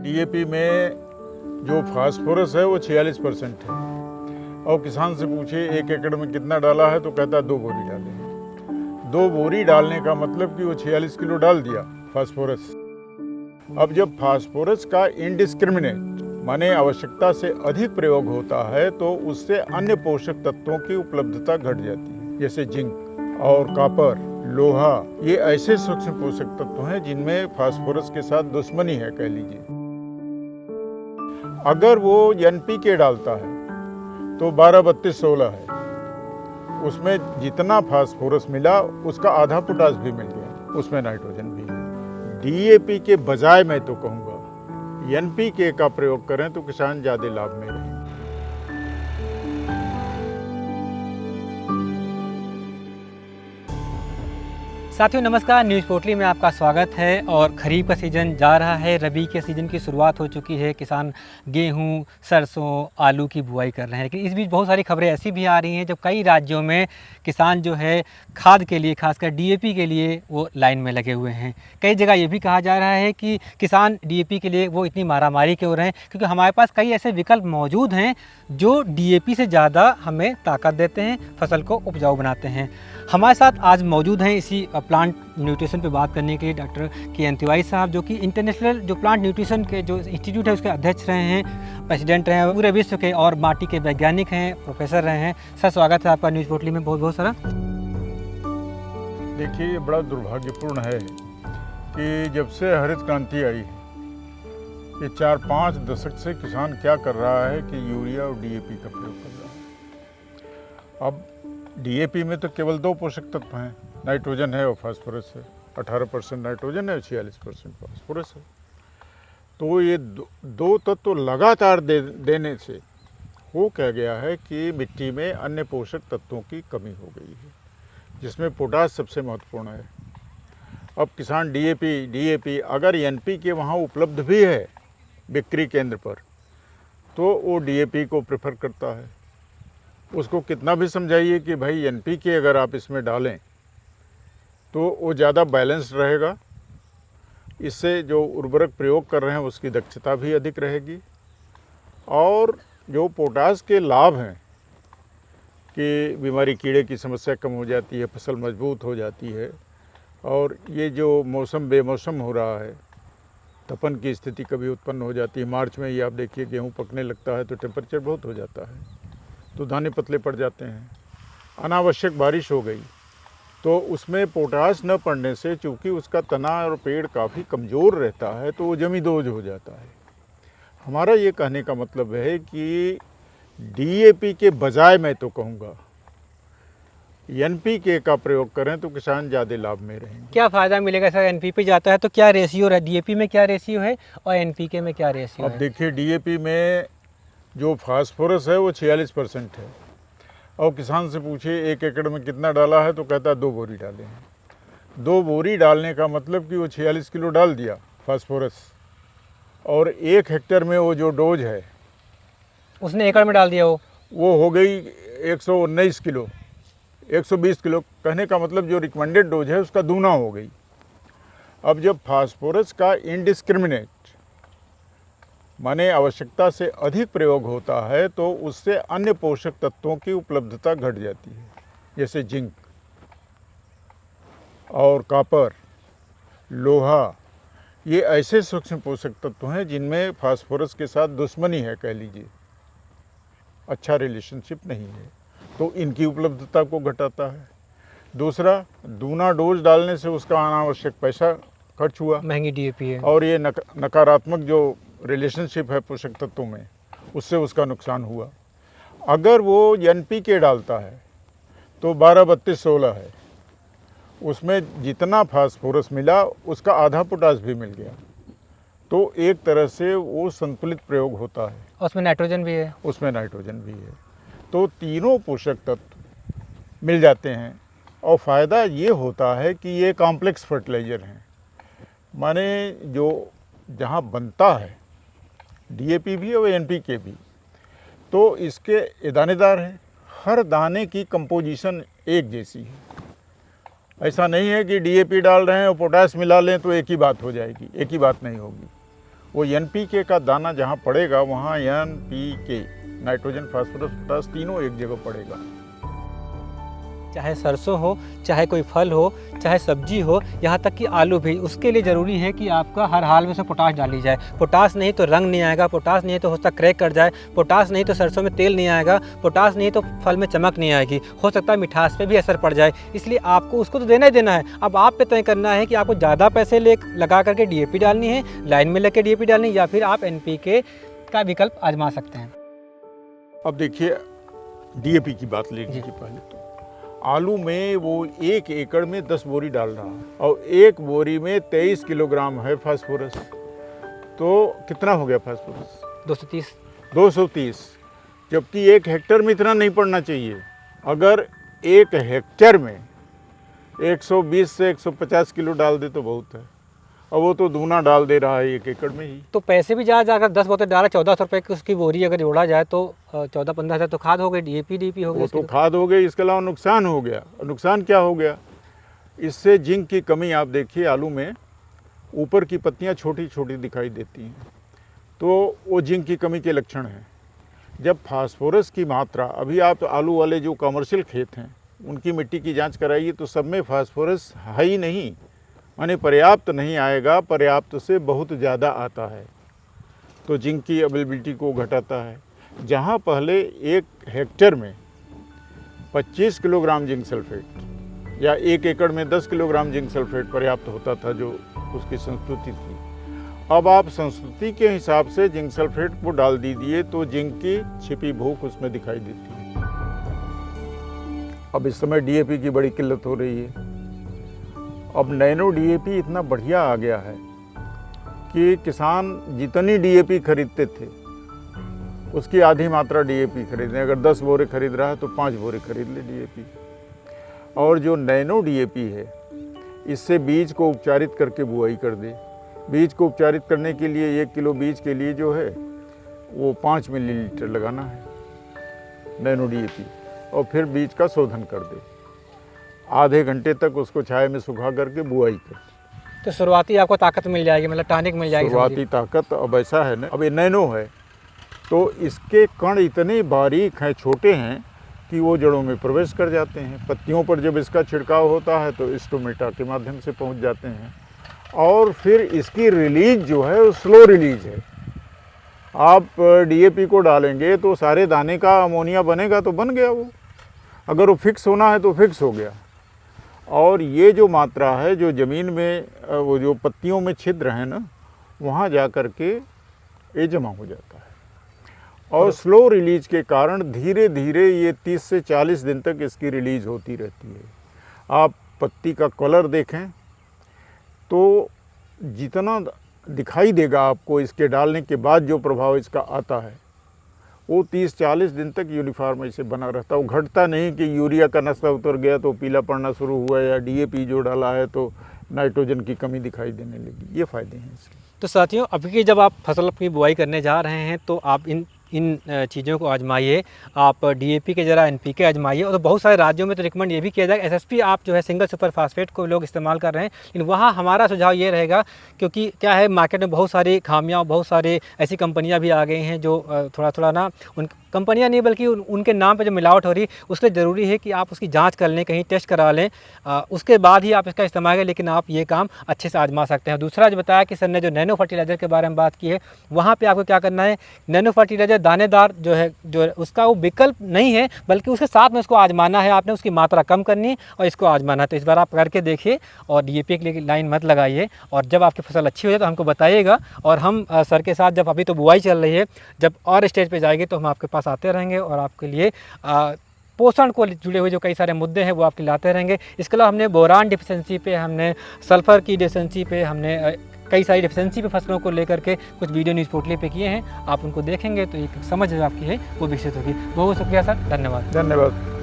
DAP में जो phosphorus है वो 46% है। और किसान से पूछे 1 एकड़ में कितना डाला है तो कहता है 2 बोरी डाले हैं। 2 बोरी डालने का मतलब कि वो 46 किलो डाल दिया फास्फोरस। अब जब फास्फोरस का इनडिस्क्रिमिनेट माने आवश्यकता से अधिक प्रयोग होता है तो उससे अन्य पोषक तत्वों की उपलब्धता घट जाती है, जैसे जिंक और कॉपर, लोहा। ये ऐसे सूक्ष्म पोषक तत्व हैं जिनमें फास्फोरस के साथ दुश्मनी है, कह लीजिए। अगर वो एनपीके डालता है तो 12-32-16 है, उसमें जितना फास्फोरस मिला उसका आधा पोटास भी मिल गया, उसमें नाइट्रोजन भी है। डीएपी के बजाय मैं तो कहूँगा एनपीके का प्रयोग करें तो किसान ज़्यादा लाभ में रहेंगे। साथियों नमस्कार, न्यूज़ पोटली में आपका स्वागत है। और खरीफ का सीज़न जा रहा है, रबी के सीज़न की शुरुआत हो चुकी है। किसान गेहूं, सरसों, आलू की बुआई कर रहे हैं। लेकिन इस बीच बहुत सारी खबरें ऐसी भी आ रही हैं जब कई राज्यों में किसान जो है खाद के लिए, खासकर डीएपी के लिए वो लाइन में लगे हुए हैं। कई जगह ये भी कहा जा रहा है कि किसान डीएपी के लिए वो इतनी मारामारी क्यों रहे हैं, क्योंकि हमारे पास कई ऐसे विकल्प मौजूद हैं जो डीएपी से ज़्यादा हमें ताकत देते हैं, फसल को उपजाऊ बनाते हैं। हमारे साथ आज मौजूद हैं इसी प्लांट न्यूट्रिशन पे बात करने के लिए डॉक्टर के तिवारी साहब, जो कि इंटरनेशनल जो प्लांट न्यूट्रिशन के जो इंस्टीट्यूट है उसके अध्यक्ष रहे हैं, प्रेसिडेंट रहे हैं पूरे विश्व के, और माटी के वैज्ञानिक हैं, प्रोफेसर रहे हैं। सर स्वागत है आपका न्यूज़ पोटली में, बहुत बहुत सारा। देखिए, ये बड़ा दुर्भाग्यपूर्ण है कि जब से हरित क्रांति आई है, ये 4-5 दशक से किसान क्या कर रहा है कि यूरिया और डीएपी का प्रयोग कर रहा है। अब डीएपी में तो केवल 2 पोषक तत्व हैं, नाइट्रोजन है और फास्फोरस है। 18% नाइट्रोजन है और 46% फास्फोरस है। तो ये दो तत्व लगातार देने से हो क्या गया है कि मिट्टी में अन्य पोषक तत्वों की कमी हो गई है, जिसमें पोटास सबसे महत्वपूर्ण है। अब किसान डीएपी अगर एनपीके वहाँ उपलब्ध भी है बिक्री केंद्र पर, तो वो डीएपी को प्रेफर करता है। उसको कितना भी समझाइए कि भाई एनपीके अगर आप इसमें डालें तो वो ज़्यादा बैलेंस्ड रहेगा, इससे जो उर्वरक प्रयोग कर रहे हैं उसकी दक्षता भी अधिक रहेगी, और जो पोटास के लाभ हैं कि बीमारी कीड़े की समस्या कम हो जाती है, फसल मजबूत हो जाती है, और ये जो मौसम बेमौसम हो रहा है, तपन की स्थिति कभी उत्पन्न हो जाती है। मार्च में ही आप देखिए गेहूँ पकने लगता है तो टेम्परेचर बहुत हो जाता है, तो दाने पतले पड़ जाते हैं। अनावश्यक बारिश हो गई तो उसमें पोटास न पड़ने से, चूँकि उसका तना और पेड़ काफ़ी कमज़ोर रहता है, तो वो जमींदोज हो जाता है। हमारा ये कहने का मतलब है कि डीएपी के बजाय मैं तो कहूँगा एनपीके का प्रयोग करें तो किसान ज़्यादा लाभ में रहेंगे। क्या फ़ायदा मिलेगा सर? एनपीके जाता है तो क्या रेशियो है, डीएपी में क्या रेशियो है और एनपीके में क्या रेशियो है? अब देखिए, डीएपी में जो फास्फोरस है वो 46% है। और किसान से पूछे 1 एकड़ में कितना डाला है तो कहता है 2 बोरी डाले हैं। 2 बोरी डालने का मतलब कि वो 46 किलो डाल दिया फास्फोरस, और 1 हेक्टेयर में वो जो डोज है उसने एकड़ में डाल दिया, वो हो गई 119 किलो, 120 किलो। कहने का मतलब जो रिकमेंडेड डोज है उसका दूना हो गई। अब जब फास्फोरस का इनडिस्क्रिमिनेट माने आवश्यकता से अधिक प्रयोग होता है तो उससे अन्य पोषक तत्वों की उपलब्धता घट जाती है, जैसे जिंक और कॉपर, लोहा। ये ऐसे सूक्ष्म पोषक तत्व हैं जिनमें फास्फोरस के साथ दुश्मनी है, कह लीजिए, अच्छा रिलेशनशिप नहीं है, तो इनकी उपलब्धता को घटाता है। दूसरा, दूना डोज डालने से उसका अनावश्यक पैसा खर्च हुआ, महंगी डीएपी है, और ये नकारात्मक जो रिलेशनशिप है पोषक तत्वों में, उससे उसका नुकसान हुआ। अगर वो एनपीके डालता है तो 12-32-16 है, उसमें जितना फास्फोरस मिला उसका आधा पोटास भी मिल गया, तो एक तरह से वो संतुलित प्रयोग होता है। उसमें नाइट्रोजन भी है, उसमें नाइट्रोजन भी है, तो तीनों पोषक तत्व मिल जाते हैं। और फ़ायदा ये होता है कि ये कॉम्प्लेक्स फर्टिलाइज़र हैं, माने जो जहाँ बनता है डीएपी भी और एनपीके भी, तो इसके दानेदार है, हर दाने की कंपोजिशन एक जैसी है। ऐसा नहीं है कि डीएपी डाल रहे हैं और पोटास मिला लें तो एक ही बात हो जाएगी, एक ही बात नहीं होगी। वो NPK का दाना जहाँ पड़ेगा वहाँ NPK, नाइट्रोजन, फास्फोरस, पोटास तीनों एक जगह पड़ेगा। चाहे सरसों हो, चाहे कोई फल हो, चाहे सब्जी हो, यहाँ तक कि आलू भी, उसके लिए ज़रूरी है कि आपका हर हाल में उसमें पोटाश डाली जाए। पोटाश नहीं तो रंग नहीं आएगा, पोटाश नहीं तो हो सकता क्रैक कर जाए, पोटाश नहीं तो सरसों में तेल नहीं आएगा, पोटाश नहीं तो फल में चमक नहीं आएगी, हो सकता है मिठास पे भी असर पड़ जाए। इसलिए आपको उसको तो देना ही देना है। अब आप पे तय करना है कि आपको ज़्यादा पैसे लगा करके DAP डालनी है, लाइन में लग के DAP डालनी है, या फिर आप NPK का विकल्प आजमा सकते हैं। अब देखिए DAP की बात ले लीजिए पहले तो। आलू में वो 1 एकड़ में 10 बोरी डाल रहा है और 1 बोरी में 23 किलोग्राम है फास्फोरस, तो कितना हो गया फास्फोरस? 230, जबकि 1 हेक्टेयर में इतना नहीं पड़ना चाहिए। अगर 1 हेक्टेयर में 120 से 150 किलो डाल दे तो बहुत है, और वो तो दूना डाल दे रहा है 1 एकड़ में ही। तो पैसे भी ज़्यादा, अगर 10 बोतल डाला 1400 रुपये की उसकी बोरी अगर जोड़ा जाए तो 14-15 हज़ार तो खाद हो गई, DAP हो गई, वो तो खाद हो गई। इसके अलावा नुकसान हो गया। नुकसान क्या हो गया? इससे जिंक की कमी, आप देखिए आलू में ऊपर की पत्तियां छोटी छोटी दिखाई देती हैं, तो वो जिंक की कमी के लक्षण हैं। जब फास्फोरस की मात्रा, अभी आप आलू वाले जो कमर्शियल खेत हैं उनकी मिट्टी की जांच कराइए तो सब में फास्फोरस है ही नहीं, माने पर्याप्त नहीं आएगा, पर्याप्त से बहुत ज़्यादा आता है, तो जिंक की अवेलेबिलिटी को घटाता है। जहाँ पहले 1 हेक्टेयर में 25 किलोग्राम जिंक सल्फेट या 1 एकड़ में 10 किलोग्राम जिंक सल्फेट पर्याप्त होता था, जो उसकी संस्तुति थी, अब आप संस्तुति के हिसाब से जिंक सल्फेट को डाल दीजिए तो जिंक की छिपी भूख उसमें दिखाई देती है। अब इस समय DAP की बड़ी किल्लत हो रही है। अब नैनो DAP इतना बढ़िया आ गया है कि किसान जितनी DAP खरीदते थे उसकी आधी मात्रा DAP खरीदें। अगर 10 बोरे खरीद रहा है तो 5 बोरे खरीद ले DAP। और जो नैनो DAP है, इससे बीज को उपचारित करके बुआई कर दे। बीज को उपचारित करने के लिए 1 किलो बीज के लिए जो है वो 5 मिलीलीटर लगाना है नैनो DAP, और फिर बीज का शोधन कर दे। आधे घंटे तक उसको छाया में सुखा करके बुआई कर। तो शुरुआती आपको ताकत मिल जाएगी, मतलब टॉनिक मिल जाएगी। शुरुआती ताकत। अब ऐसा है ना, अब ये नैनो है तो इसके कण इतने बारीक हैं, छोटे हैं कि वो जड़ों में प्रवेश कर जाते हैं। पत्तियों पर जब इसका छिड़काव होता है तो स्टोमेटा के माध्यम से पहुंच जाते हैं, और फिर इसकी रिलीज जो है वो स्लो रिलीज है। आप DAP को डालेंगे तो सारे दाने का अमोनिया बनेगा तो बन गया वो, अगर वो फिक्स होना है तो फिक्स हो गया। और ये जो मात्रा है जो ज़मीन में वो जो पत्तियों में छिद्र हैं ना, वहाँ जा कर के ये जमा हो जाता है, और स्लो रिलीज के कारण धीरे धीरे ये 30 से 40 दिन तक इसकी रिलीज होती रहती है। आप पत्ती का कलर देखें तो जितना दिखाई देगा आपको इसके डालने के बाद जो प्रभाव इसका आता है वो 30-40 दिन तक यूनिफॉर्म ऐसे बना रहता है। वो घटता नहीं कि यूरिया का नशा उतर गया तो पीला पड़ना शुरू हुआ, या DAP जो डाला है तो नाइट्रोजन की कमी दिखाई देने लगी। ये फ़ायदे हैं इसके। तो साथियों, अभी जब आप फसल की बुआई करने जा रहे हैं तो आप इन चीज़ों को आजमाइए। आप DAP के जरा NPK आजमाइए। और तो बहुत सारे राज्यों में तो रिकमेंड ये भी किया जाएगा, SSP आप जो है सिंगल सुपर फास्फेट को लोग इस्तेमाल कर रहे हैं, लेकिन वहाँ हमारा सुझाव ये रहेगा, क्योंकि क्या है मार्केट में बहुत सारी खामियाँ, बहुत सारे ऐसी कंपनियाँ भी आ गई हैं जो थोड़ा ना, उन कंपनियाँ नहीं बल्कि उनके नाम पे जो मिलावट हो रही, उसके लिए ज़रूरी है कि आप उसकी जांच कर लें, कहीं टेस्ट करा लें, उसके बाद ही आप इसका इस्तेमाल करें। लेकिन आप ये काम अच्छे से आजमा सकते हैं। दूसरा जो बताया कि सर ने जो नैनो फर्टिलाइज़र के बारे में बात की है, वहाँ पे आपको क्या करना है, नैनो फर्टिलाइज़र दानेदार जो है उसका वो विकल्प नहीं है, बल्कि उसके साथ में उसको आजमाना है। आपने उसकी मात्रा कम करनी है और इसको आजमाना है। तो इस बार आप करके देखिए और DAP के लिए लाइन मत लगाइए। और जब आपकी फसल अच्छी हो जाए तो हमको बताइएगा, और हम सर के साथ, जब अभी तो बुआई चल रही है, जब और स्टेज पे जाएगी तो हम आपके पास आते रहेंगे और आपके लिए पोषण को जुड़े हुए जो कई सारे मुद्दे हैं वो आपके लाते रहेंगे। इसके अलावा हमने बोरान डिफिशेंसी पे, हमने सल्फ़र की डिफिशेंसी पे, हमने कई सारी डिफिशेंसी पे फसलों को लेकर के कुछ वीडियो न्यूज़ पोर्टली पे किए हैं। आप उनको देखेंगे तो एक समझ जो आपकी है वो विकसित होगी। बहुत शुक्रिया सर, धन्यवाद। धन्यवाद।